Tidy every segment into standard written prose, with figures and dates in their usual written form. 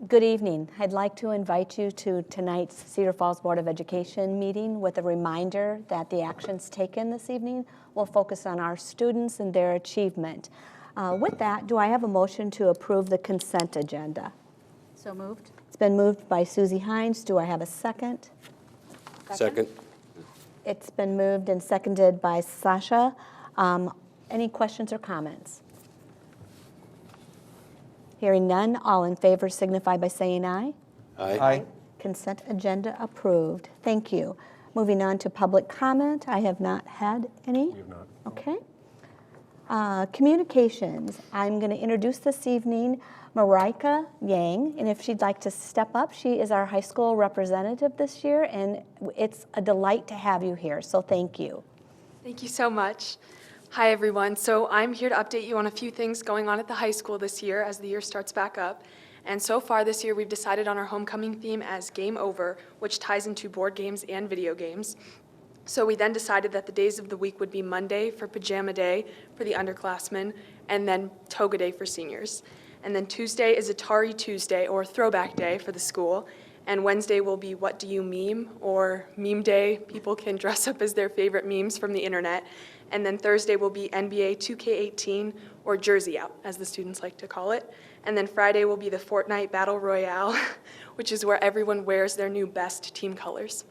Good evening. I'd like to invite you to tonight's Cedar Falls Board of Education meeting with a reminder that the actions taken this evening will focus on our students and their achievement. With that, do I have a motion to approve the consent agenda? So moved. It's been moved by Susie Hines. Do I have a second? Second. It's been moved and seconded by Sasha. Any questions or comments? Hearing none, all in favor signify by saying aye. Aye. Consent agenda approved. Thank you. Moving on to public comment. I have not had any. We have not. Okay. Communications. I'm going to introduce this evening Marika Yang, and if she'd like to step up, she is our high school representative this year, and it's a delight to have you here, so thank you. Thank you so much. Hi, everyone. So I'm here to update you on a few things going on at the high school this year as the year starts back up. And so far this year, we've decided on our homecoming theme as Game Over, which ties into board games and video games. So we then decided that the days of the week would be Monday for Pajama Day for the underclassmen, and then Toga Day for seniors. And then Tuesday is Atari Tuesday, or Throwback Day for the school. And Wednesday will be What Do You Meme, or Meme Day. People can dress up as their favorite memes from the internet. And then Thursday will be NBA 2K18, or Jersey Out, as the students like to call it. And then Friday will be the Fortnite Battle Royale, which is where everyone wears their new best team colors.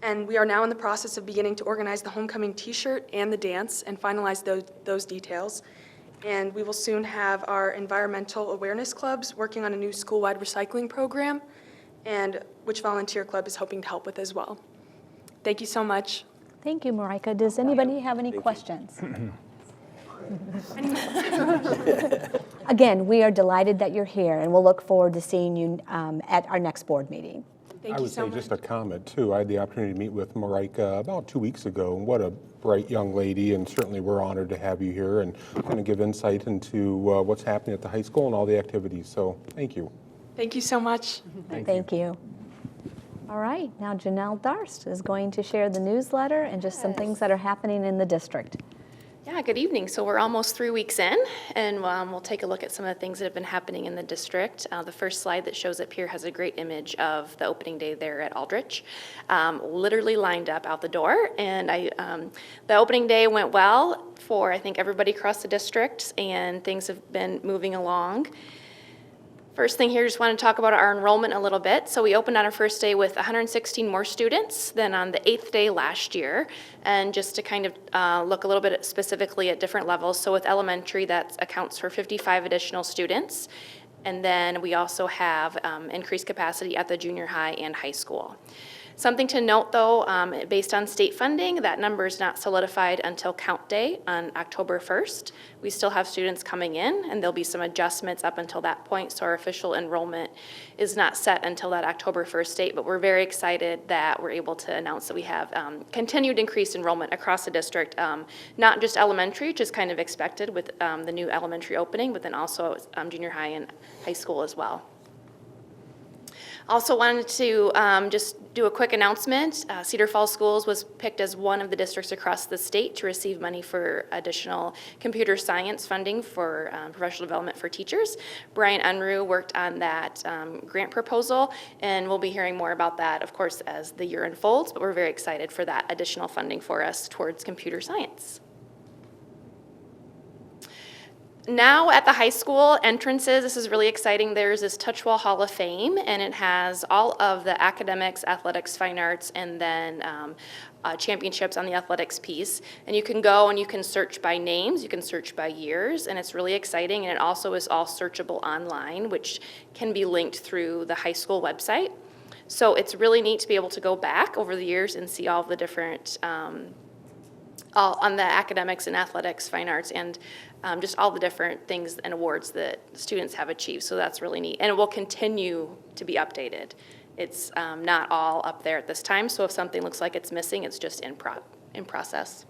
And we are now in the process of beginning to organize the homecoming t-shirt and the dance and finalize those details. And we will soon have our environmental awareness clubs working on a new school-wide recycling program, and which volunteer club is hoping to help with as well. Thank you so much. Thank you, Marika. Does anybody have any questions? Again, we are delighted that you're here, and we'll look forward to seeing you at our next board meeting. Thank I you would so say much. just a comment, too. I had the opportunity to meet with Marika about 2 weeks ago, and what a bright young lady, and certainly we're honored to have you here and kind of give insight into what's happening at the high school and all the activities. So thank you. Thank you so much. Thank you. All right, now Janelle Darst is going to share the newsletter and just some things that are happening in the district. Yeah, good evening. So we're almost 3 weeks in, and we'll take a look at some of the things that have been happening in the district. The first slide that shows up here has a great image of the opening day there at Aldrich. Literally lined up out the door, and the opening day went well for, I think, everybody across the district, and things have been moving along. First thing here, just want to talk about our enrollment a little bit. So we opened on our first day with 116 more students than on the 8th day last year. And just to kind of look a little bit specifically at different levels. So with elementary, that accounts for 55 additional students. And then we also have increased capacity at the junior high and high school. Something to note, though, based on state funding, that number is not solidified until count day on October 1st. We still have students coming in, and there'll be some adjustments up until that point, so our official enrollment is not set until that October 1st date, but we're very excited that we're able to announce that we have continued increased enrollment across the district, not just elementary, which is kind of expected with the new elementary opening, but then also junior high and high school as well. Also wanted to just do a quick announcement. Cedar Falls Schools was picked as one of the districts across the state to receive money for additional computer science funding for professional development for teachers. Brian Unruh worked on that grant proposal, and we'll be hearing more about that, of course, as the year unfolds, but we're very excited for that additional funding for us towards computer science. Now at the high school entrances, this is really exciting. There's this Touchwall Hall of Fame, and it has all of the academics, athletics, fine arts, and then championships on the athletics piece. And you can go and you can search by names, you can search by years, and it's really exciting. And it also is all searchable online, which can be linked through the high school website. So it's really neat to be able to go back over the years and see all the different all on the academics and athletics, fine arts, and just all the different things and awards that students have achieved. So that's really neat. And it will continue to be updated. It's not all up there at this time, so if something looks like it's missing, it's just in process.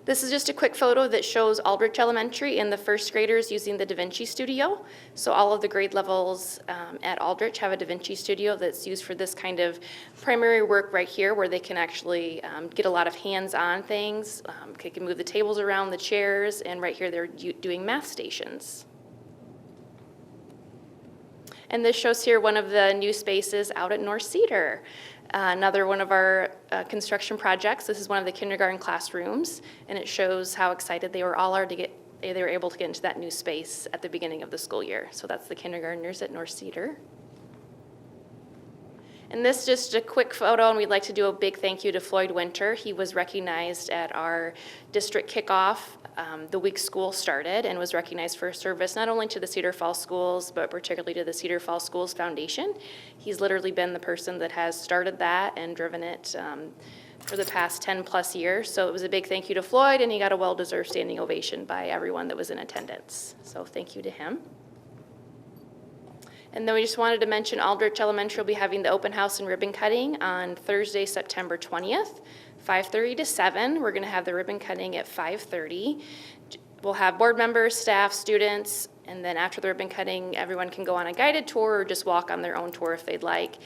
This is just a quick photo that shows Aldrich Elementary and the first graders using the Da Vinci Studio. So all of the grade levels at Aldrich have a Da Vinci Studio that's used for this kind of primary work right here, where they can actually get a lot of hands-on things. They can move the tables around, the chairs, and right here they're doing math stations. And this shows here one of the new spaces out at North Cedar. Another one of our construction projects. This is one of the kindergarten classrooms, and it shows how excited they were able to get into that new space at the beginning of the school year. So that's the kindergartners at North Cedar. And this is just a quick photo, and we'd like to do a big thank you to Floyd Winter. He was recognized at our district kickoff the week school started, and was recognized for service not only to the Cedar Falls schools, but particularly to the Cedar Falls Schools Foundation. He's literally been the person that has started that and driven it for the past 10 plus years. So it was a big thank you to Floyd, and he got a well-deserved standing ovation by everyone that was in attendance. So thank you to him. And then we just wanted to mention Aldrich Elementary will be having the open house and ribbon cutting on Thursday, September 20th, 5:30 to 7. We're going to have the ribbon cutting at 5:30. We'll have board members, staff, students, and then after the ribbon cutting, everyone can go on a guided tour or just walk on their own tour if they'd like.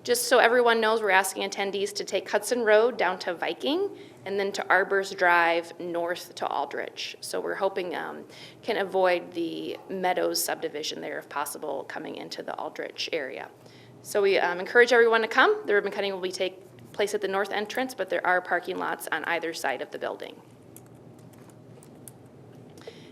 Just so everyone knows, we're asking attendees to take Hudson Road down to Viking and then to Arbors Drive north to Aldrich. So we're hoping can avoid the Meadows subdivision there if possible coming into the Aldrich area. So we encourage everyone to come. The ribbon cutting will take place at the north entrance, but there are parking lots on either side of the building.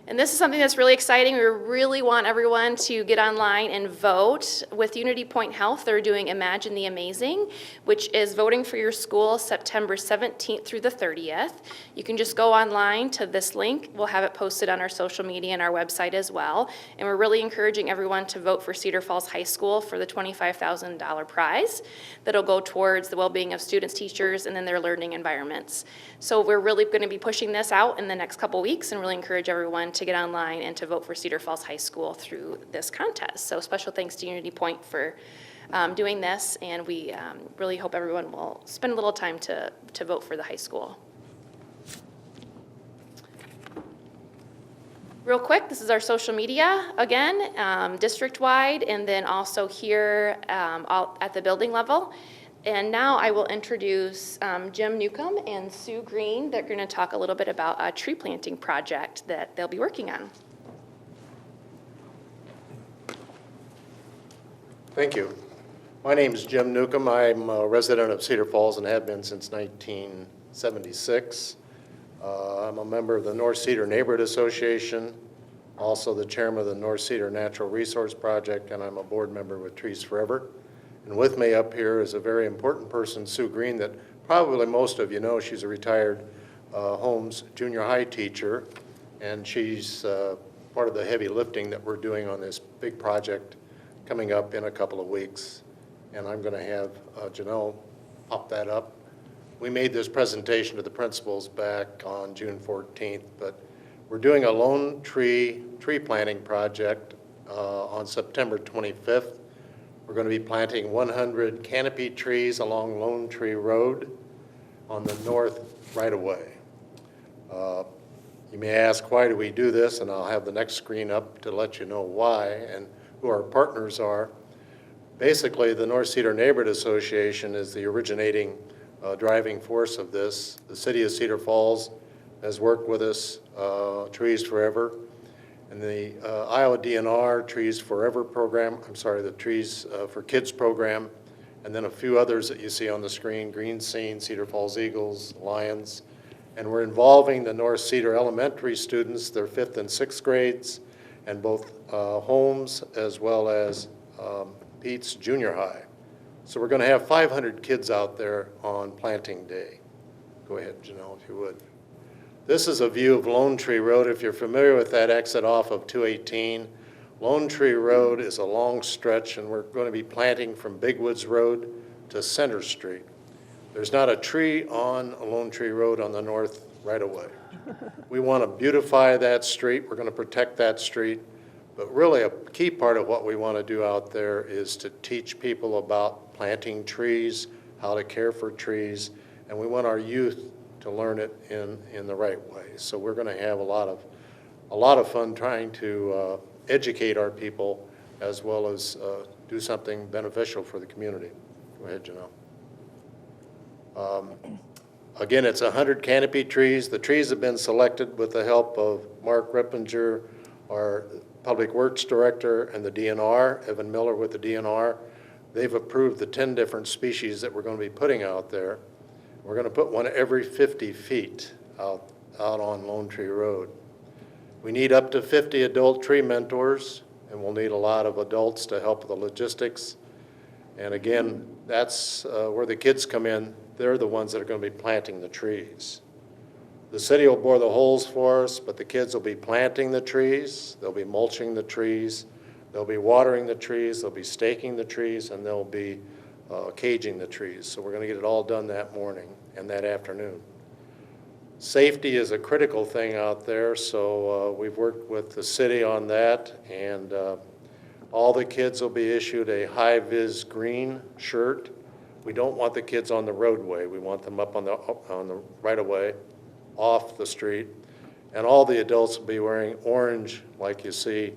And this is something that's really exciting. We really want everyone to get online and vote. With Unity Point Health, they're doing Imagine the Amazing, which is voting for your school September 17th through the 30th. You can just go online to this link. We'll have it posted on our social media and our website as well. And we're really encouraging everyone to vote for Cedar Falls High School for the $25,000 prize that'll go towards the well-being of students, teachers, and then their learning environments. So we're really going to be pushing this out in the next couple weeks and really encourage everyone to get online and to vote for Cedar Falls High School through this contest. So special thanks to Unity Point for doing this, and we really hope everyone will spend a little time to vote for the high school. Real quick, this is our social media, again, district-wide, and then also here at the building level. And now I will introduce Jim Newcomb and Sue Green. They're going to talk a little bit about a tree planting project that they'll be working on. Thank you. My name is Jim Newcomb. I'm a resident of Cedar Falls and have been since 1976. I'm a member of the North Cedar Neighborhood Association, also the chairman of the North Cedar Natural Resource Project, and I'm a board member with Trees Forever. And with me up here is a very important person, Sue Green, that probably most of you know. She's a retired Holmes junior high teacher, and she's part of the heavy lifting that we're doing on this big project coming up in a couple of weeks. And I'm going to have Janelle pop that up. We made this presentation to the principals back on June 14th, but we're doing a lone tree planting project on September 25th. We're going to be planting 100 canopy trees along Lone Tree Road on the north right-of-way. You may ask, why do we do this? And I'll have the next screen up to let you know why and who our partners are. Basically, the North Cedar Neighborhood Association is the originating driving force of this. The city of Cedar Falls has worked with us, Trees Forever, and the Iowa DNR Trees Forever program, the Trees for Kids program, and then a few others that you see on the screen, Green Scene, Cedar Falls Eagles, Lions. And we're involving the North Cedar elementary students, their 5th and 6th grades, and both Holmes as well as Pete's Junior High. So we're going to have 500 kids out there on planting day. Go ahead, Janelle, if you would. This is a view of Lone Tree Road. If you're familiar with that exit off of 218, Lone Tree Road is a long stretch, and we're going to be planting from Big Woods Road to Center Street. There's not a tree on Lone Tree Road on the north right-of-way. We want to beautify that street. We're going to protect that street. But really a key part of what we want to do out there is to teach people about planting trees, how to care for trees, and we want our youth to learn it in the right way. So we're going to have a lot of fun trying to educate our people as well as do something beneficial for the community. Go ahead, Janelle. Again, it's 100 canopy trees. The trees have been selected with the help of Mark Rippinger, our Public Works Director and the DNR, Evan Miller with the DNR. They've approved the 10 different species that we're going to be putting out there. We're going to put one every 50 feet out on Lone Tree Road. We need up to 50 adult tree mentors, and we'll need a lot of adults to help with the logistics. And again, that's where the kids come in. They're the ones that are going to be planting the trees. The city will bore the holes for us, but the kids will be planting the trees, they'll be mulching the trees, they'll be watering the trees, they'll be staking the trees, and they'll be caging the trees. So we're going to get it all done that morning and that afternoon. Safety is a critical thing out there, so we've worked with the city on that, and all the kids will be issued a high-vis green shirt. We don't want the kids on the roadway. We want them up on the right-of-way, off the street, and all the adults will be wearing orange, like you see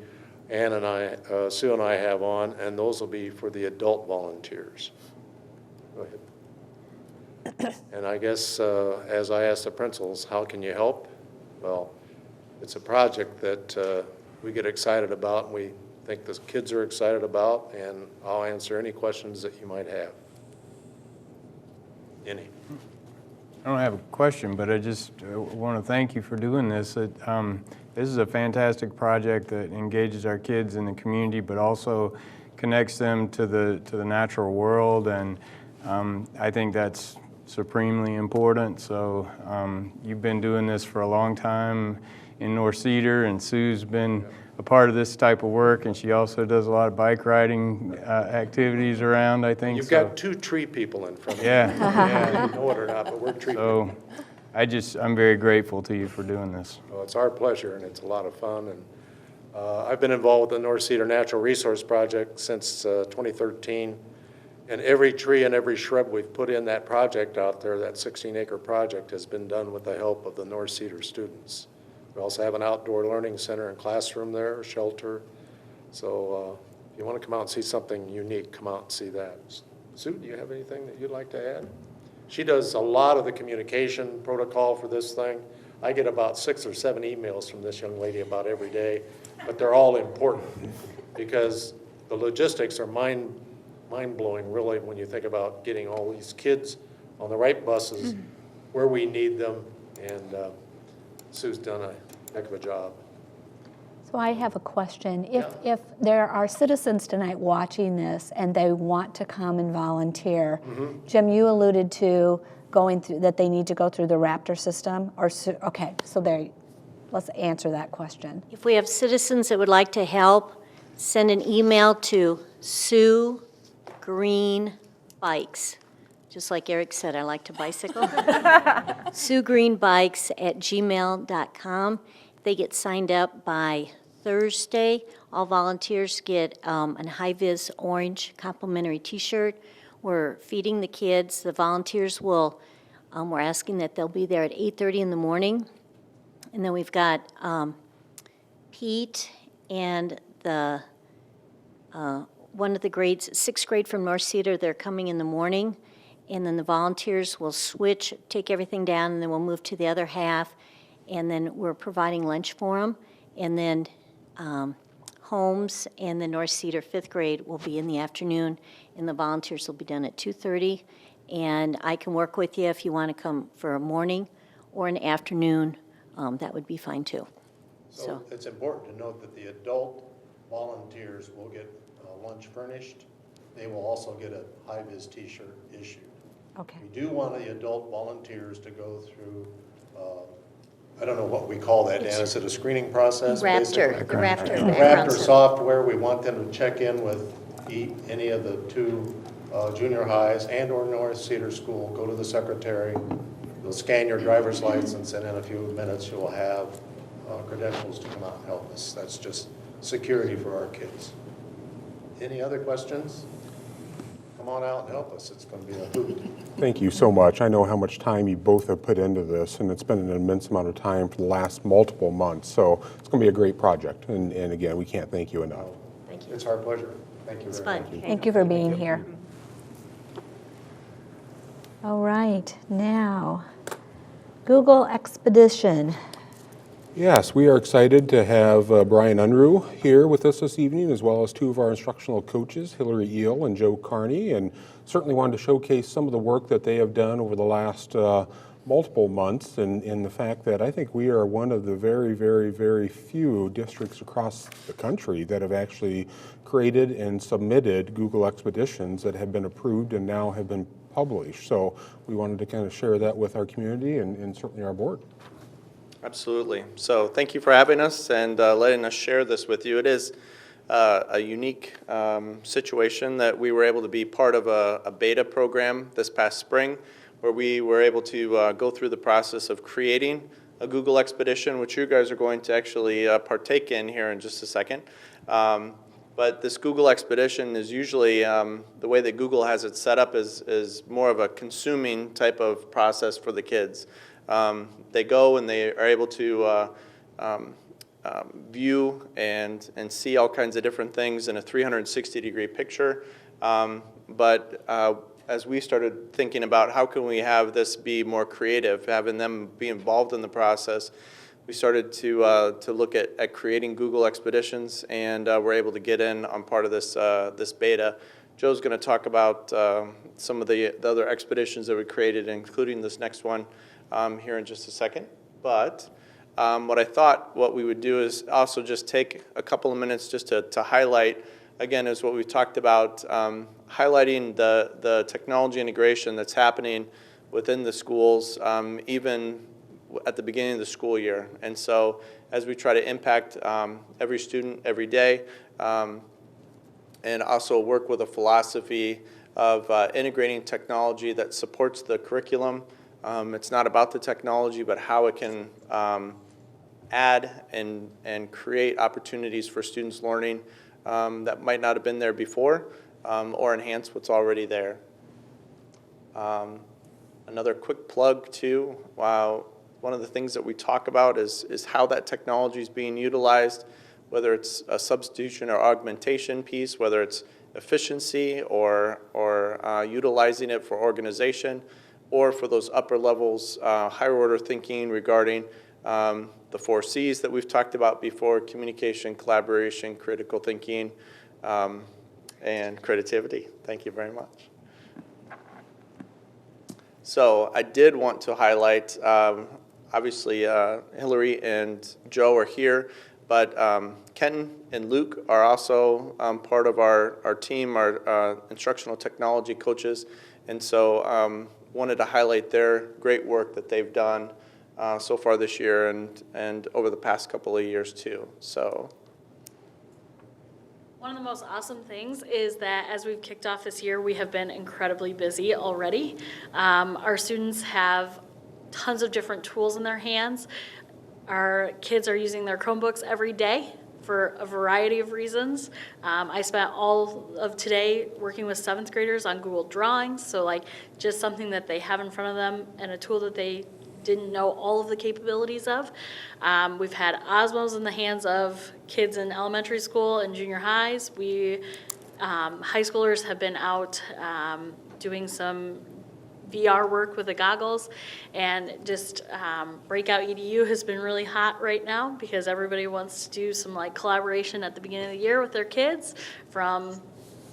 Ann and I, Sue and I have on, and those will be for the adult volunteers. Go ahead. And I guess, as I asked the principals, how can you help? Well, it's a project that we get excited about, and we think the kids are excited about, and I'll answer any questions that you might have. Any? I don't have a question, but I just want to thank you for doing this. This is a fantastic project that engages our kids in the community, but also connects them to the natural world, and I think that's supremely important. So you've been doing this for a long time in North Cedar, and Sue's been a part of this type of work, and she also does a lot of bike riding activities around, I think. You've got two tree people in front of you. Yeah. You know it or not, but we're tree people. So I'm very grateful to you for doing this. Well, it's our pleasure, and it's a lot of fun. And I've been involved with the North Cedar Natural Resource Project since 2013. And every tree and every shrub we've put in that project out there, that 16-acre project, has been done with the help of the North Cedar students. We also have an outdoor learning center and classroom there, a shelter. So if you want to come out and see something unique, come out and see that. Sue, do you have anything that you'd like to add? She does a lot of the communication protocol for this thing. I get about 6 or 7 emails from this young lady about every day, but they're all important because the logistics are mind-blowing, really, when you think about getting all these kids on the right buses where we need them, and Sue's done a heck of a job. So I have a question. If there are citizens tonight watching this and they want to come and volunteer, Jim, you alluded to going through that they need to go through the Raptor system, or okay, so let's answer that question. If we have citizens that would like to help, send an email to Sue Green Bikes. Just like Eric said, I like to bicycle. SueGreenBikes@gmail.com. They get signed up by Thursday. All volunteers get a high-vis orange complimentary T-shirt. We're feeding the kids. The volunteers will, we're asking that they'll be there at 8:30 in the morning. And then we've got Pete and the one of the grades, 6th grade from North Cedar, they're coming in the morning. And then the volunteers will switch, take everything down, and then we'll move to the other half. And then we're providing lunch for them. And then Holmes and the North Cedar 5th grade will be in the afternoon, and the volunteers will be done at 2:30. And I can work with you if you want to come for a morning or an afternoon. That would be fine too. So it's important to note that the adult volunteers will get lunch furnished. They will also get a high-vis T-shirt issued. Okay. We do want the adult volunteers to go through, I don't know what we call that, Dan. Is it a screening process? Raptor, basically? the Raptor The background Raptor check. software, we want them to check in with any of the 2 junior highs and or North Cedar School, go to the secretary, they'll scan your driver's license, and in a few minutes you'll have credentials to come out and help us. That's just security for our kids. Any other questions? Come on out and help us. It's going to be a hoot. Thank you so much. I know how much time you both have put into this, and it's been an immense amount of time for the last multiple months. So it's going to be a great project. And again, we can't thank you enough. Thank you. It's our pleasure. Thank you It's very fun. much. Thank you for being here. All right, now, Google Expedition. Yes, we are excited to have Brian Unruh here with us this evening, as well as two of our instructional coaches, Hillary Eel and Joe Carney, and certainly wanted to showcase some of the work that they have done over the last multiple months, and the fact that I think we are one of the very, very, very few districts across the country that have actually created and submitted Google Expeditions that have been approved and now have been published. So we wanted to kind of share that with our community and certainly our board. Absolutely. So thank you for having us and letting us share this with you. It is a unique situation that we were able to be part of a beta program this past spring, where we were able to go through the process of creating a Google Expedition, which you guys are going to actually partake in here in just a second. But this Google Expedition is usually, the way that Google has it set up is more of a consuming type of process for the kids. They go and they are able to view and see all kinds of different things in a 360-degree picture. But as we started thinking about how can we have this be more creative, having them be involved in the process, we started to look at creating Google Expeditions, and we're able to get in on part of this this beta. Joe's going to talk about some of the other expeditions that we created, including this next one here in just a second. But what I thought what we would do is also just take a couple of minutes just to highlight, again, is what we talked about, highlighting the technology integration that's happening within the schools, even at the beginning of the school year. And so as we try to impact every student every day, and also work with a philosophy of integrating technology that supports the curriculum. It's not about the technology, but how it can add and create opportunities for students learning that might not have been there before, or enhance what's already there. Another quick plug too, one of the things that we talk about is how that technology is being utilized, whether it's a substitution or augmentation piece, whether it's efficiency or utilizing it for organization, or for those upper levels, higher order thinking regarding the 4 C's that we've talked about before: communication, collaboration, critical thinking, and creativity. Thank you very much. So I did want to highlight, obviously Hillary and Joe are here, but Kenton and Luke are also part of our team, our instructional technology coaches, and so wanted to highlight their great work that they've done so far this year and over the past couple of years too. So. One of the most awesome things is that as we've kicked off this year, we have been incredibly busy already. Our students have tons of different tools in their hands. Our kids are using their Chromebooks every day for a variety of reasons. I spent all of today working with 7th graders on Google Drawings, so like just something that they have in front of them and a tool that they didn't know all of the capabilities of. We've had Osmos in the hands of kids in elementary school and junior highs. High schoolers have been out doing some VR work with the goggles, and just Breakout EDU has been really hot right now because everybody wants to do some like collaboration at the beginning of the year with their kids from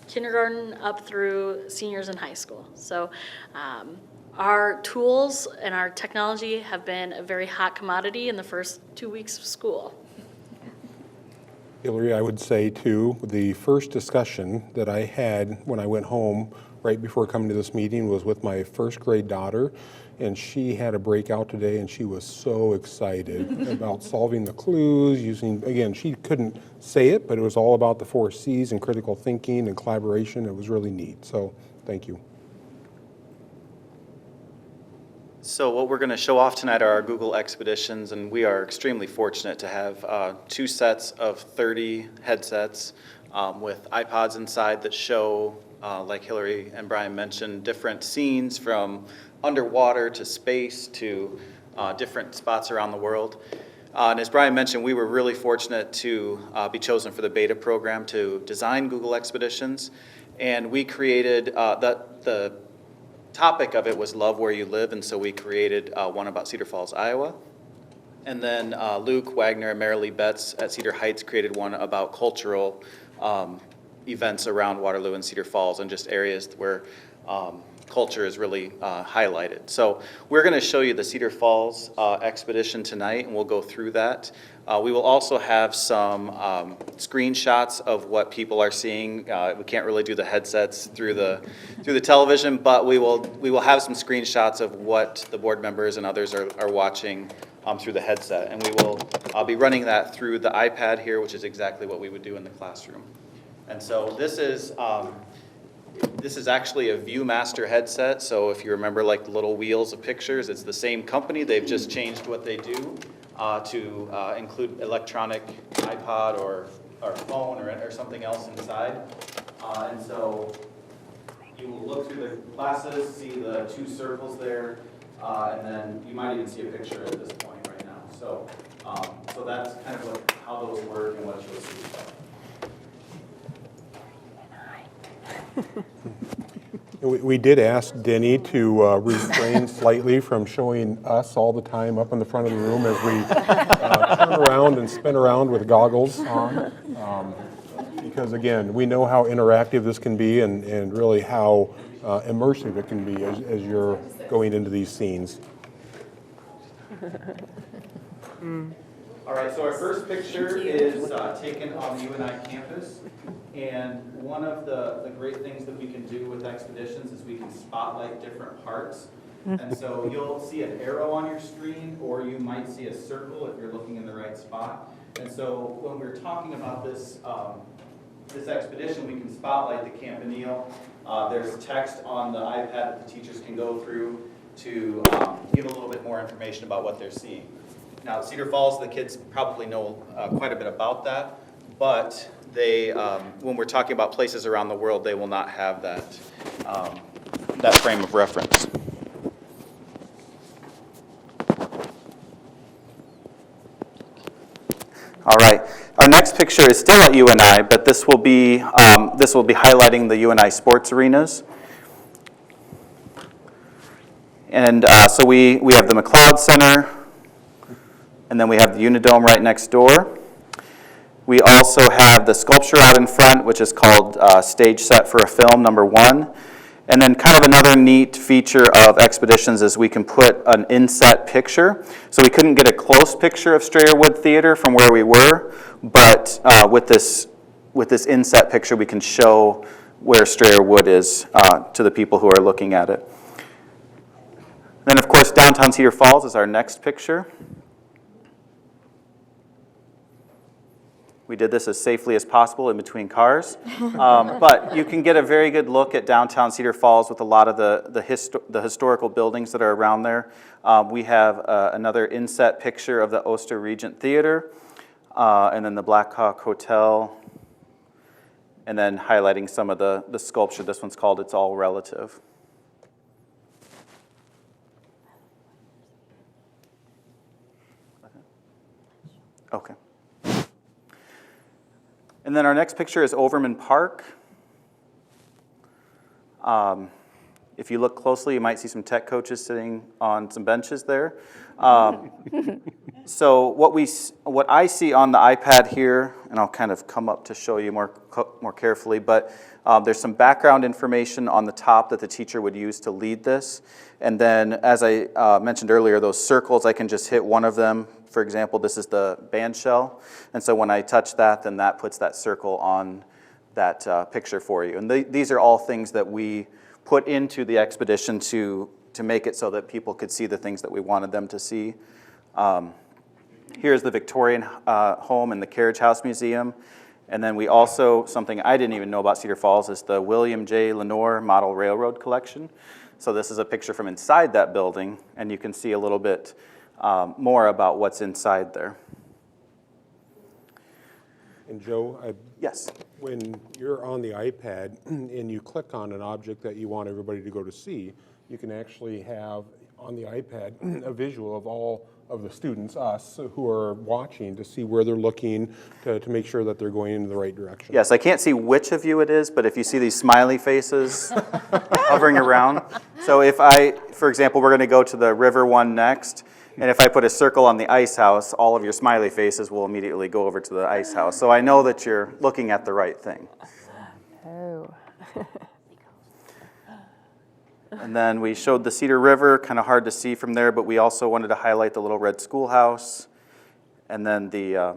kindergarten up through seniors in high school. So our tools and our technology have been a very hot commodity in the first 2 weeks of school. Hillary, I would say too, the first discussion that I had when I went home right before coming to this meeting was with my 1st grade daughter, and she had a breakout today and she was so excited about solving the clues, again, she couldn't say it, but it was all about the 4 C's and critical thinking and collaboration. It was really neat, so thank you. So what we're going to show off tonight are our Google Expeditions, and we are extremely fortunate to have 2 sets of 30 headsets with iPods inside that show, like Hillary and Brian mentioned, different scenes from underwater to space to different spots around the world. And as Brian mentioned, we were really fortunate to be chosen for the beta program to design Google Expeditions, and we created the topic of it was love where you live, and so we created one about Cedar Falls, Iowa. And then Luke Wagner and Marilee Betts at Cedar Heights created one about cultural events around Waterloo and Cedar Falls and just areas where culture is really highlighted. So we're going to show you the Cedar Falls expedition tonight, and we'll go through that. We will also have some screenshots of what people are seeing. We can't really do the headsets through the television, but we will have some screenshots of what the board members and others are watching through the headset. And I'll be running that through the iPad here, which is exactly what we would do in the classroom. And so this is actually a ViewMaster headset. So if you remember like the little wheels of pictures, it's the same company. They've just changed what they do to include electronic iPod or phone or something else inside. And so you will look through the classes, see the 2 circles there, and then you might even see a picture at this point right now. So, so that's kind of how those work and what you'll see. We did ask Denny to refrain slightly from showing us all the time up in the front of the room as we turn around and spin around with goggles on. Because again, we know how interactive this can be and really how immersive it can be as you're going into these scenes. All right, so our first picture is taken on the UNI campus. And one of the great things that we can do with expeditions is we can spotlight different parts. And so you'll see an arrow on your screen, or you might see a circle if you're looking in the right spot. And so when we're talking about this, this expedition, we can spotlight the Campanile. There's text on the iPad that the teachers can go through to give a little bit more information about what they're seeing. Now, Cedar Falls, the kids probably know quite a bit about that, but they, when we're talking about places around the world, they will not have that, that frame of reference. All right. Our next picture is still at UNI, but this will be highlighting the UNI sports arenas. And so we have the McLeod Center, and then we have the Unidome right next door. We also have the sculpture out in front, which is called Stage Set for a Film, #1. And then kind of another neat feature of expeditions is we can put an inset picture. So we couldn't get a close picture of Strayer Wood Theater from where we were, but with this inset picture, we can show where Strayer Wood is to the people who are looking at it. Then, of course, downtown Cedar Falls is our next picture. We did this as safely as possible in between cars. But you can get a very good look at downtown Cedar Falls with a lot of the historical buildings that are around there. We have another inset picture of the Oster Regent Theater, and then the Black Hawk Hotel, and then highlighting some of the sculpture. This one's called It's All Relative. Okay. And then our next picture is Overman Park. If you look closely, you might see some tech coaches sitting on some benches there. So what I see on the iPad here, and I'll kind of come up to show you more carefully, but there's some background information on the top that the teacher would use to lead this. And then, as I mentioned earlier, those circles, I can just hit one of them. For example, this is the band shell. And so when I touch that, then that puts that circle on that picture for you. And these are all things that we put into the expedition to make it so that people could see the things that we wanted them to see. Here's the Victorian home and the Carriage House Museum. And then we also, something I didn't even know about Cedar Falls, is the William J. Lenore Model Railroad Collection. So this is a picture from inside that building, and you can see a little bit more about what's inside there. And Joe, Yes. when you're on the iPad and you click on an object that you want everybody to go to see, you can actually have on the iPad a visual of all of the students, us, who are watching to see where they're looking to make sure that they're going in the right direction. Yes, I can't see which of you it is, but if you see these smiley faces hovering around. So if for example, we're going to go to the river one next, And if I put a circle on the ice house, all of your smiley faces will immediately go over to the ice house. So I know that you're looking at the right thing. Oh. And then we showed the Cedar River, kind of hard to see from there, but we also wanted to highlight the little red schoolhouse, and then the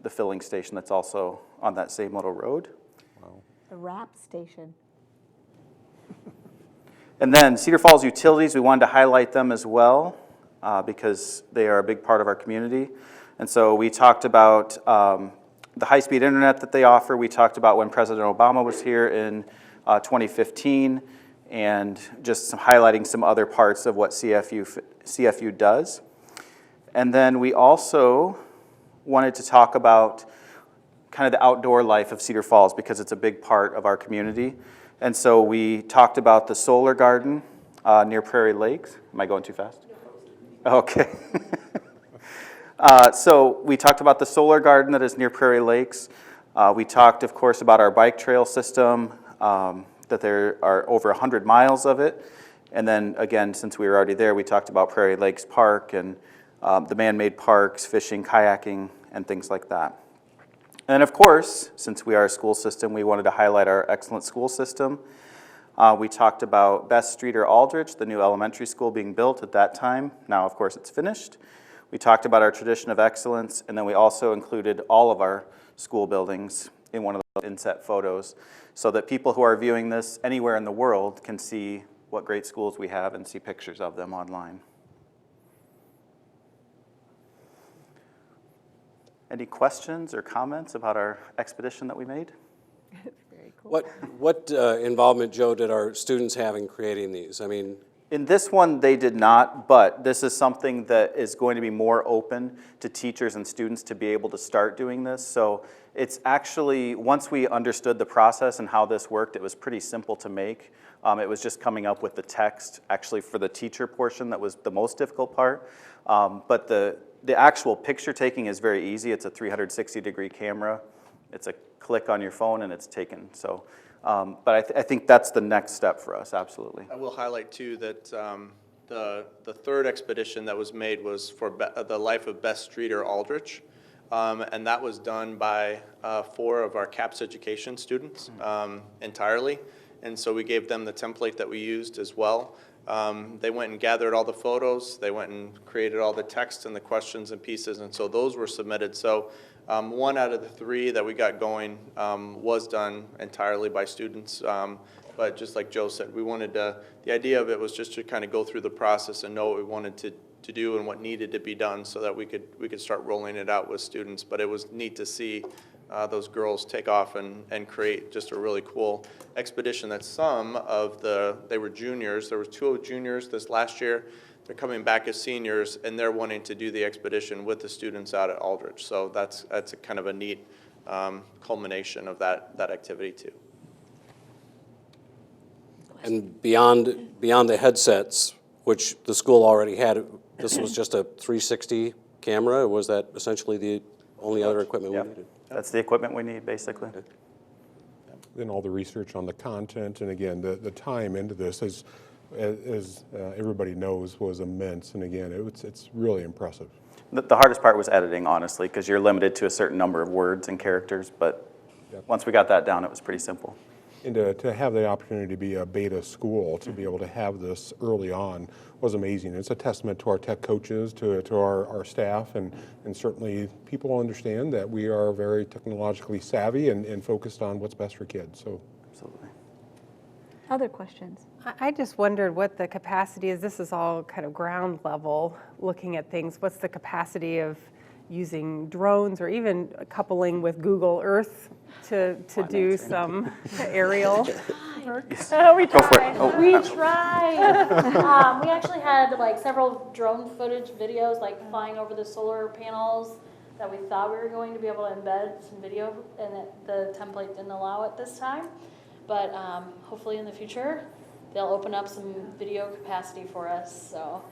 filling station that's also on that same little road. The RAP station. And then Cedar Falls Utilities, we wanted to highlight them as well because they are a big part of our community. And so we talked about the high-speed internet that they offer. We talked about when President Obama was here in 2015, and just highlighting some other parts of what CFU does. And then we also wanted to talk about kind of the outdoor life of Cedar Falls because it's a big part of our community. And so we talked about the solar garden near Prairie Lakes. Am I going too fast? Okay. So we talked about the solar garden that is near Prairie Lakes. We talked, of course, about our bike trail system, that there are over 100 miles of it. And then again, since we were already there, we talked about Prairie Lakes Park and the man-made parks, fishing, kayaking, and things like that. And of course, since we are a school system, we wanted to highlight our excellent school system. We talked about Best Street or Aldrich, the new elementary school being built at that time. Now, of course, it's finished. We talked about our tradition of excellence, and then we also included all of our school buildings in one of those inset photos so that people who are viewing this anywhere in the world can see what great schools we have and see pictures of them online. Any questions or comments about our expedition that we made? Very cool. What involvement, Joe, did our students have in creating these? I mean, in this one, they did not, but this is something that is going to be more open to teachers and students to be able to start doing this. So it's actually, once we understood the process and how this worked, it was pretty simple to make. It was just coming up with the text, actually for the teacher portion that was the most difficult part. But the actual picture taking is very easy. It's a 360-degree camera. It's a click on your phone and it's taken. So, but I think that's the next step for us, absolutely. I will highlight too that the third expedition that was made was for the life of Best Street or Aldrich. And that was done by 4 of our CAPS education students entirely. And so we gave them the template that we used as well. They went and gathered all the photos. They went and created all the text and the questions and pieces. And so those were submitted. So 1 out of the 3 that we got going was done entirely by students. But just like Joe said, we wanted to, the idea of it was just to kind of go through the process and know what we wanted to do and what needed to be done so that we could start rolling it out with students. But it was neat to see those girls take off and create just a really cool expedition that some of they were juniors. There were 2 juniors this last year. They're coming back as seniors, and they're wanting to do the expedition with the students out at Aldrich. So that's a kind of a neat culmination of that activity too. and beyond the headsets, which the school already had, this was just a 360 camera, or was that essentially the only other equipment we needed? That's the equipment we need, basically. Then all the research on the content, and again, the time into this, as everybody knows, was immense. And again, it's really impressive. The hardest part was editing, honestly, because you're limited to a certain number of words and characters. But once we got that down, it was pretty simple. And to have the opportunity to be a beta school, to be able to have this early on was amazing. It's a testament to our tech coaches, to our staff, and certainly people understand that we are very technologically savvy and focused on what's best for kids. So, Absolutely. Other questions? I just wondered what the capacity is. This is all kind of ground level looking at things. What's the capacity of using drones or even coupling with Google Earth to do some aerial work? We Go for it. tried. Oh, We tried. We actually had like several drone footage videos like flying over the solar panels that we thought we were going to be able to embed some video, and the template didn't allow it this time. But hopefully in the future, they'll open up some video capacity for us. So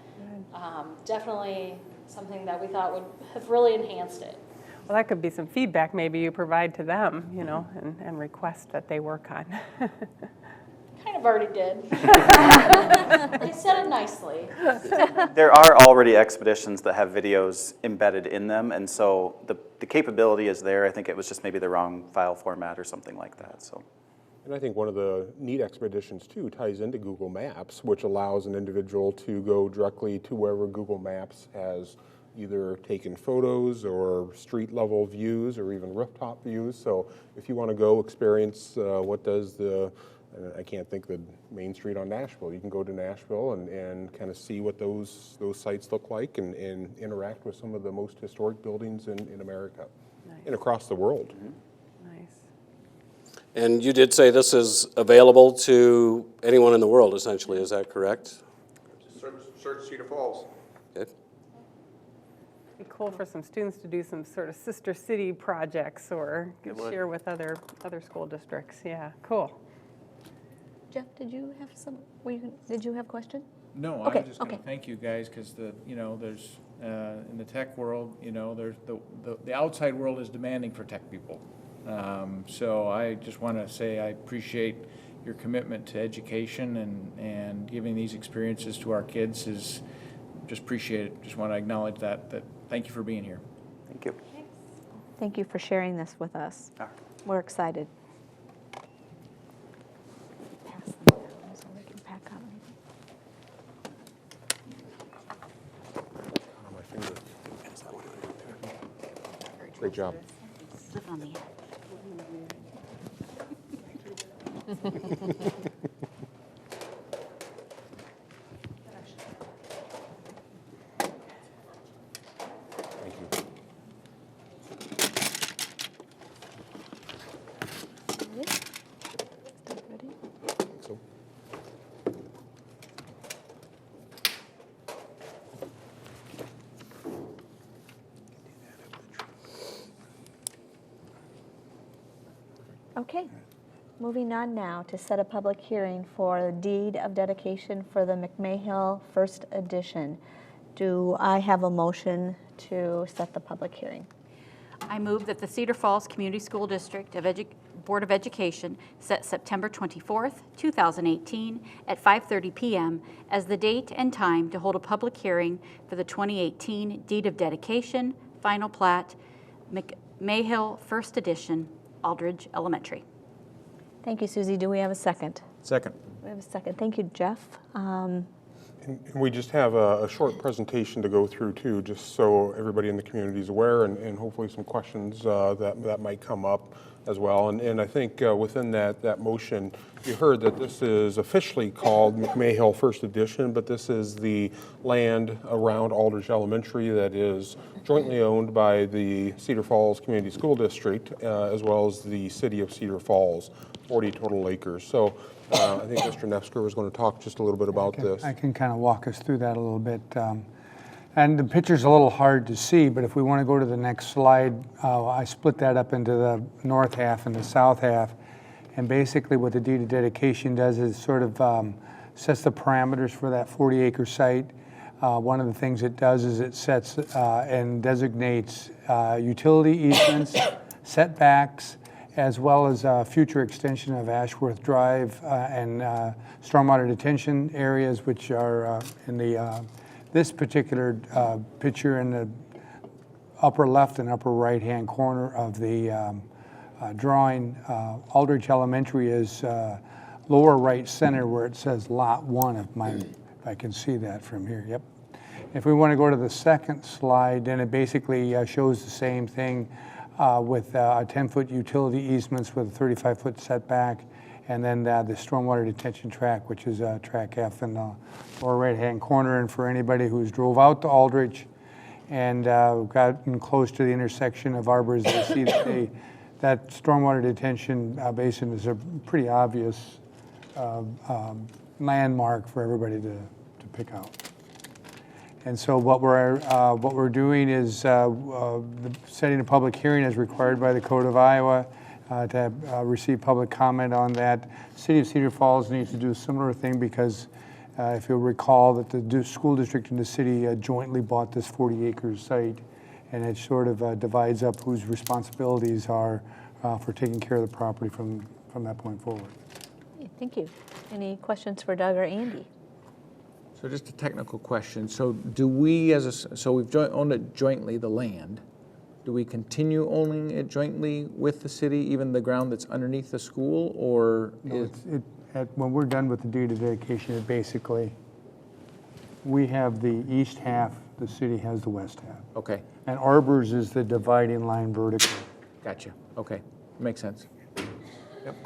definitely something that we thought would have really enhanced it. Well, that could be some feedback maybe you provide to them, you know, and request that they work on. Kind of I've already did. I said it nicely. There are already expeditions that have videos embedded in them, and so the capability is there. I think it was just maybe the wrong file format or something like that, so. And I think one of the neat expeditions too ties into Google Maps, which allows an individual to go directly to wherever Google Maps has either taken photos or street level views or even rooftop views. So if you want to go experience what does I can't think the main street on Nashville. You can go to Nashville and kind of see what those sites look like and interact with some of the most historic buildings in America and across the world. Nice. And you did say this is available to anyone in the world, essentially, is that correct? Search Cedar Falls. Okay. Be cool for some students to do some sort of sister city projects or share with other school districts. Yeah, cool. Jeff, did you have did you have a question? No, Okay, I was just going to okay. thank you guys because there's in the tech world, there's the outside world is demanding for tech people. So I just want to say I appreciate your commitment to education and giving these experiences to our kids is just appreciate it. Just want to acknowledge that thank you for being here. Thank you. Thank you for sharing this with us. We're excited. Pass them down so we can pack up. On my finger. Great job. Slip on the end. Thank you. Ready? So, Okay. Moving on now to set a public hearing for the deed of dedication for the McMahill First Edition. Do I have a motion to set the public hearing? I move that the Cedar Falls Community School District Board of Education set September 24th, 2018 at 5:30 p.m. as the date and time to hold a public hearing for the 2018 Deed of Dedication, Final Plat, McMahill First Edition, Aldridge Elementary. Thank you, Susie. Do we have a second? Second. We have a second. Thank you, Jeff. and we just have a short presentation to go through too, just so everybody in the community is aware and hopefully some questions that might come up as well. And I think within that motion, you heard that this is officially called McMahill First Edition, but this is the land around Aldridge Elementary that is jointly owned by the Cedar Falls Community School District as well as the City of Cedar Falls, 40 total acres. So I think Mr. Nefsker was going to talk just a little bit about this. I can kind of walk us through that a little bit. And the picture's a little hard to see, but if we want to go to the next slide, I split that up into the north half and the south half. And basically what the deed of dedication does is sort of sets the parameters for that 40-acre site. One of the things it does is it sets and designates utility easements, setbacks, as well as a future extension of Ashworth Drive and stormwater detention areas, which are in the this particular picture in the upper left and upper right-hand corner of the drawing. Aldridge Elementary is lower right center where it says Lot 1, if I can see that from here. Yep. If we want to go to the second slide, then it basically shows the same thing with 10-foot utility easements with a 35-foot setback, and then the stormwater detention track, which is track F in the lower right-hand corner. And for anybody who's drove out to Aldridge and gotten close to the intersection of Arbors, they see that stormwater detention basin is a pretty obvious landmark for everybody to pick out. And so what we're doing is setting a public hearing as required by the Code of Iowa to receive public comment on that. City of Cedar Falls needs to do a similar thing because if you'll recall that the school district and the city jointly bought this 40-acre site, and it sort of divides up whose responsibilities are for taking care of the property from that point forward. Thank you. Any questions for Doug or Andy? So just a technical question. So do we, so we've owned it jointly, the land. Do we continue owning it jointly with the city, even the ground that's underneath the school, or? No, when we're done with the deed of dedication, it basically, we have the east half, the city has the west half. Okay, And Arbors is the dividing line vertically. gotcha. Okay, makes sense. Yep.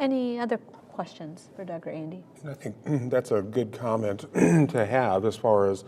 Any other questions for Doug or Andy? And I think that's a good comment to have as far as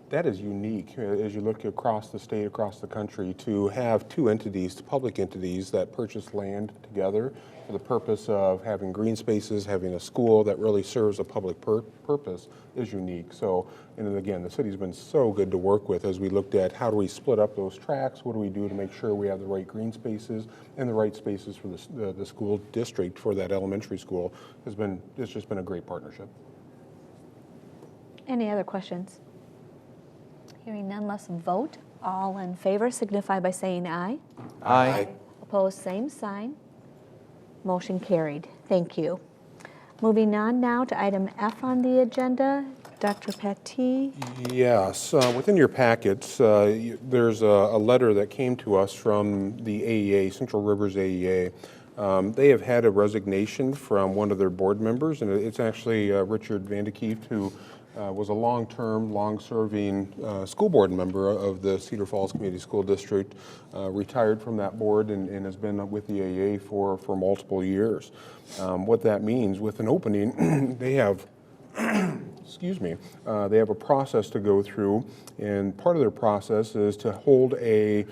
that is unique as you look across the state, across the country, to have two entities, public entities that purchase land together for the purpose of having green spaces, having a school that really serves a public purpose is unique. So, and again, the city's been so good to work with as we looked at how do we split up those tracks, what do we do to make sure we have the right green spaces and the right spaces for the school district for that elementary school. It's just been a great partnership. Any other questions? Hearing none, let's vote. All in favor signify by saying aye. Aye. Opposed, same sign. Motion carried. Thank you. Moving on now to item F on the agenda. Dr. Pattee. Yes, within your packets, there's a letter that came to us from the AEA, Central Rivers AEA. They have had a resignation from one of their board members, and it's actually Richard Vandekieft, who was a long-term, long-serving school board member of the Cedar Falls Community School District, retired from that board and has been with the AEA for multiple years. What that means, with an opening, they have excuse me, they have a process to go through, and part of their process is to hold a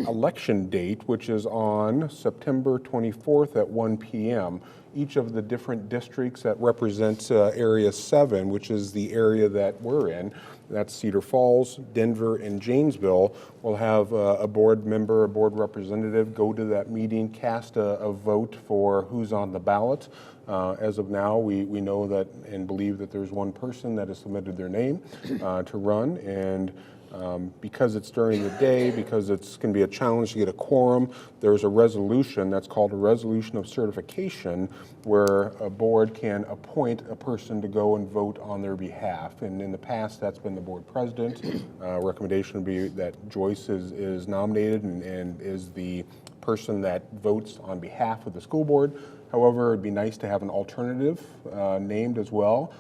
election date, which is on September 24th at 1 p.m. Each of the different districts that represent Area 7, which is the area that we're in, that's Cedar Falls, Denver, and Janesville, will have a board member, a board representative go to that meeting, cast a vote for who's on the ballot. As of now, we know that and believe that there's one person that has submitted their name to run, and because it's during the day, because it's going to be a challenge to get a quorum, there's a resolution that's called a resolution of certification where a board can appoint a person to go and vote on their behalf. And in the past, that's been the board president. Recommendation would be that Joyce is nominated and is the person that votes on behalf of the school board. However, it'd be nice to have an alternative named as well.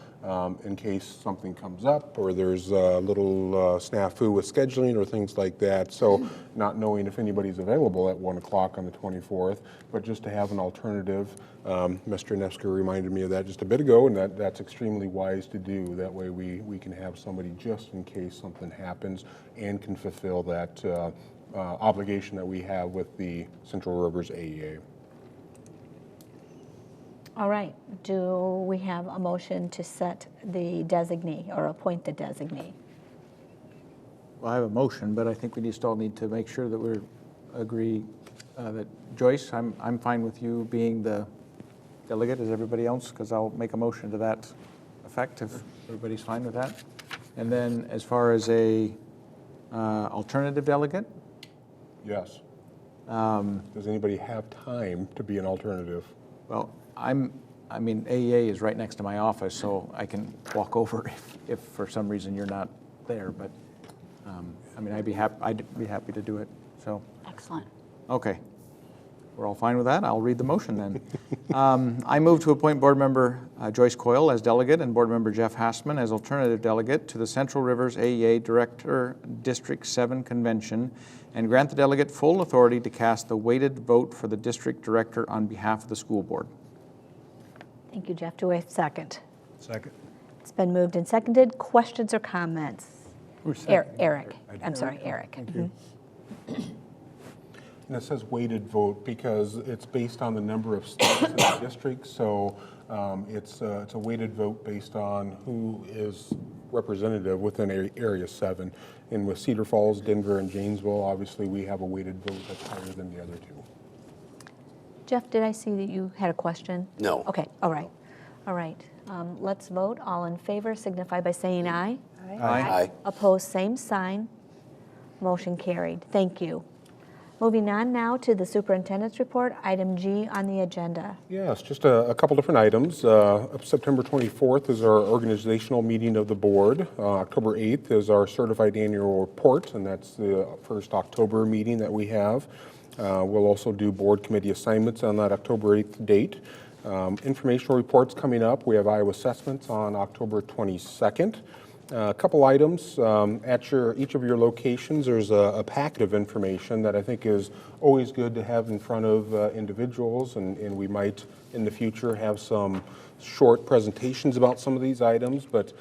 In case something comes up or there's a little snafu with scheduling or things like that. So not knowing if anybody's available at 1 o'clock on the 24th, but just to have an alternative. Mr. Nefsker reminded me of that just a bit ago, and that's extremely wise to do. That way we can have somebody just in case something happens and can fulfill that obligation that we have with the Central Rivers AEA. All right. Do we have a motion to set the designee or appoint the designee? Well, I have a motion, but I think we still need to make sure that we agree that Joyce, I'm fine with you being the delegate as everybody else, because I'll make a motion to that effect if everybody's fine with that. And then as far as a alternative delegate? Yes. Does anybody have time to be an alternative? Well, I mean, AEA is right next to my office, so I can walk over if for some reason you're not there. But I mean, I'd be happy to do it. So Excellent. okay, we're all fine with that. I'll read the motion then. I move to appoint Board Member Joyce Coyle as delegate and Board Member Jeff Hassman as alternative delegate to the Central Rivers AEA Director District 7 Convention, and grant the delegate full authority to cast the weighted vote for the district director on behalf of the school board. Thank you, Jeff. Do I have a second? Second. It's been moved and seconded. Questions or comments? Eric. I'm sorry, Eric. Thank you. And it says weighted vote because it's based on the number of seats in the district. So it's a weighted vote based on who is representative within Area 7. And with Cedar Falls, Denver, and Janesville, obviously we have a weighted vote that's higher than the other two. Jeff, did I see that you had a question? No. Okay, all right. All right. Let's vote. All in favor signify by saying aye. Aye. Opposed, same sign. Motion carried. Thank you. Moving on now to the superintendent's report, item G on the agenda. Yes, just a couple different items. September 24th is our organizational meeting of the board. October 8th is our certified annual report, and that's the first October meeting that we have. We'll also do board committee assignments on that October 8th date. Informational reports coming up. We have Iowa assessments on October 22nd. A couple items. At each of your locations, there's a packet of information that I think is always good to have in front of individuals, and we might in the future have some short presentations about some of these items, but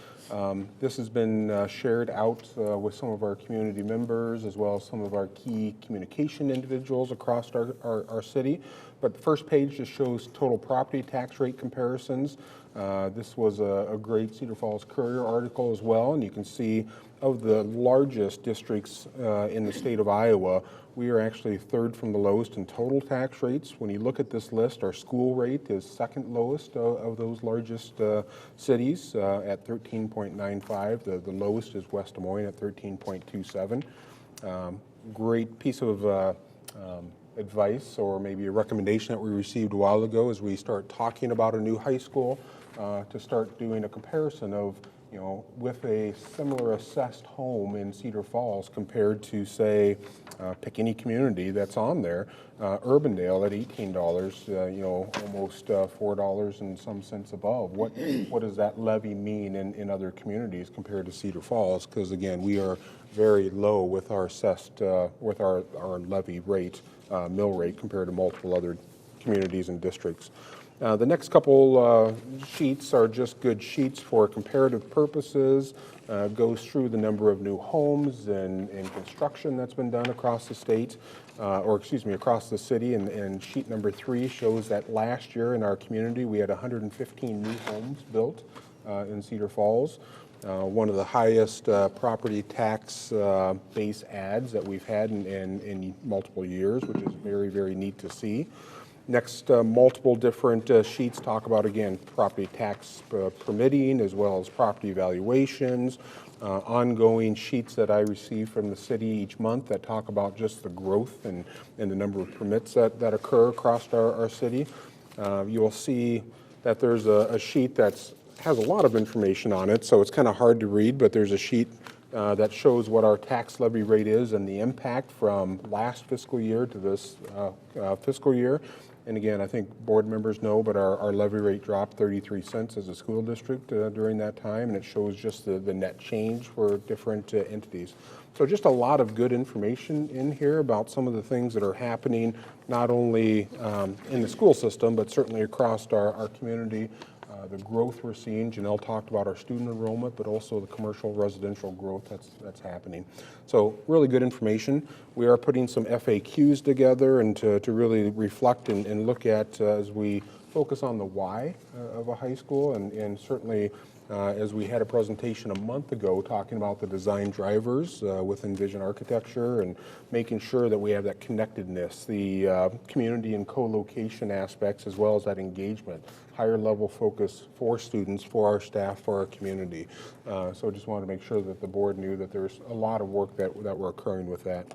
this has been shared out with some of our community members as well as some of our key communication individuals across our city. But the first page just shows total property tax rate comparisons. This was a great Cedar Falls Courier article as well, and you can see of the largest districts in the state of Iowa, we are actually third from the lowest in total tax rates. When you look at this list, our school rate is second lowest of those largest cities at 13.95. The lowest is West Des Moines at 13.27. Great piece of advice or maybe a recommendation that we received a while ago as we start talking about a new high school to start doing a comparison of, with a similar assessed home in Cedar Falls compared to, say, pick any community that's on there, Urbandale at $18, almost $4 and some cents above. What does that levy mean in other communities compared to Cedar Falls? Because again, we are very low with our assessed, with our levy rate, mill rate compared to multiple other communities and districts. The next couple sheets are just good sheets for comparative purposes. Goes through the number of new homes and construction that's been done across the state, across the city. And sheet number 3 shows that last year in our community we had 115 new homes built in Cedar Falls. One of the highest property tax base adds that we've had in multiple years, which is very, very neat to see. Next, multiple different sheets talk about, again, property tax permitting as well as property valuations, ongoing sheets that I receive from the city each month that talk about just the growth and the number of permits that occur across our city. You will see that there's a sheet that has a lot of information on it, so it's kind of hard to read, but there's a sheet that shows what our tax levy rate is and the impact from last fiscal year to this fiscal year. And again, I think board members know, but our levy rate dropped 33 cents as a school district during that time, and it shows just the net change for different entities. So just a lot of good information in here about some of the things that are happening, not only in the school system, but certainly across our community. The growth we're seeing. Janelle talked about our student enrollment, but also the commercial residential growth that's happening. So really good information. We are putting some FAQs together and to really reflect and look at as we focus on the why of a high school, and certainly as we had a presentation a month ago talking about the design drivers with Envision Architecture and making sure that we have that connectedness, the community and co-location aspects, as well as that engagement, higher level focus for students, for our staff, for our community. So just wanted to make sure that the board knew that there's a lot of work that were occurring with that.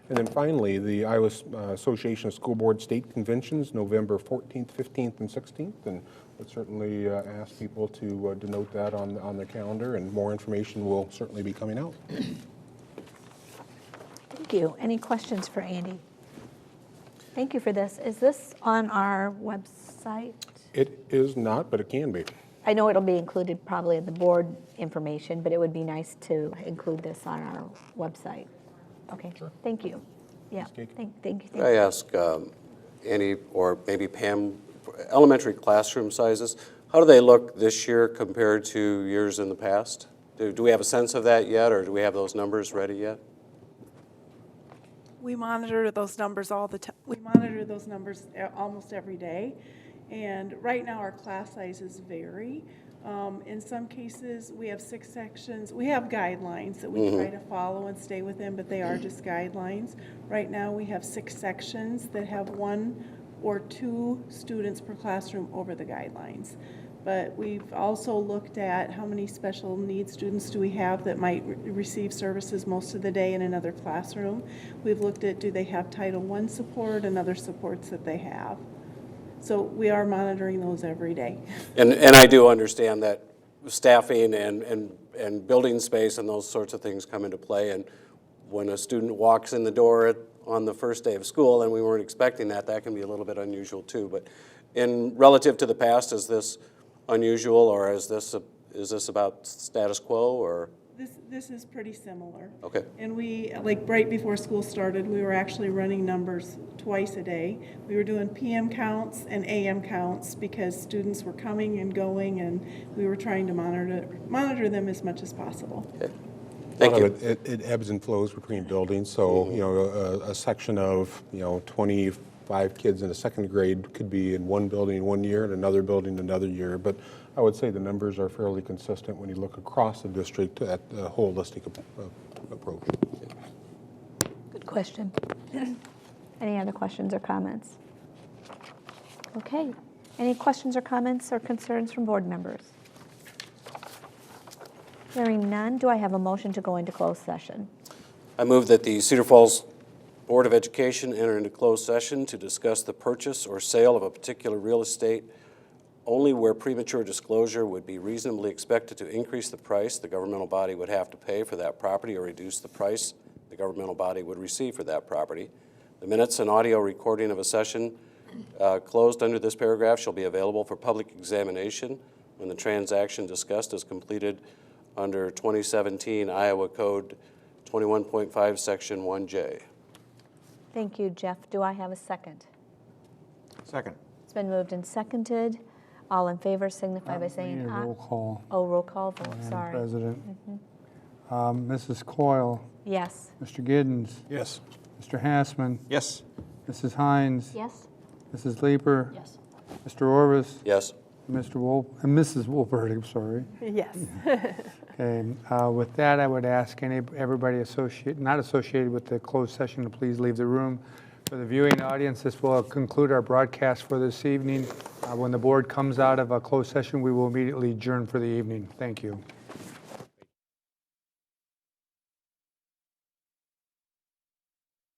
And then finally, the Iowa Association of School Board State Conventions, November 14th, 15th, and 16th. And would certainly ask people to denote that on their calendar, and more information will certainly be coming out. Thank you. Any questions for Andy? Thank you for this. Is this on our website? It is not, but it can be. I know it'll be included probably in the board information, but it would be nice to include this on our website. Okay, sure. Thank you. Yeah, thank you. Could I ask Andy or maybe Pam, elementary classroom sizes, how do they look this year compared to years in the past? Do we have a sense of that yet, or do we have those numbers ready yet? We monitor those numbers all the time. We monitor those numbers almost every day. And right now our class sizes vary. In some cases, we have 6 sections. We have guidelines that we try to follow and stay within, but they are just guidelines. Right now, we have 6 sections that have 1 or 2 students per classroom over the guidelines. But we've also looked at how many special needs students do we have that might receive services most of the day in another classroom. We've looked at, do they have Title I support and other supports that they have. So we are monitoring those every day. And I do understand that staffing and building space and those sorts of things come into play. And when a student walks in the door on the first day of school and we weren't expecting that, that can be a little bit unusual too. But in relative to the past, is this unusual, or is this about status quo, or? This is pretty similar. Okay. And we, like right before school started, we were actually running numbers twice a day. We were doing PM counts and AM counts because students were coming and going, and we were trying to monitor them as much as possible. Okay. Thank you. It ebbs and flows between buildings, so you know a section of 25 kids in a second grade could be in one building one year and another building another year, but I would say the numbers are fairly consistent when you look across the district at the holistic approach. Good question. Any other questions or comments? Okay. Any questions or comments or concerns from board members? Hearing none, do I have a motion to go into closed session? I move that the Cedar Falls Board of Education enter into closed session to discuss the purchase or sale of a particular real estate only where premature disclosure would be reasonably expected to increase the price the governmental body would have to pay for that property or reduce the price the governmental body would receive for that property. The minutes and audio recording of a session closed under this paragraph shall be available for public examination when the transaction discussed is completed under 2017 Iowa Code 21.5 Section 1J. Thank you, Jeff. Do I have a second? Second. It's been moved and seconded. All in favor signify by saying aye. Roll call. Oh, roll call vote, Madam sorry. President. Mrs. Coyle. Yes. Mr. Giddens. Yes. Mr. Hassman. Yes. Mrs. Hines. Yes? Mrs. Leeper. Yes. Mr. Orvis. Yes. Mr. Wolf, and Mrs. Wolpert, I'm sorry. Yes. Okay, with that, I would ask everybody not associated with the closed session to please leave the room. For the viewing audience, this will conclude our broadcast for this evening. When the board comes out of a closed session, we will immediately adjourn for the evening. Thank you.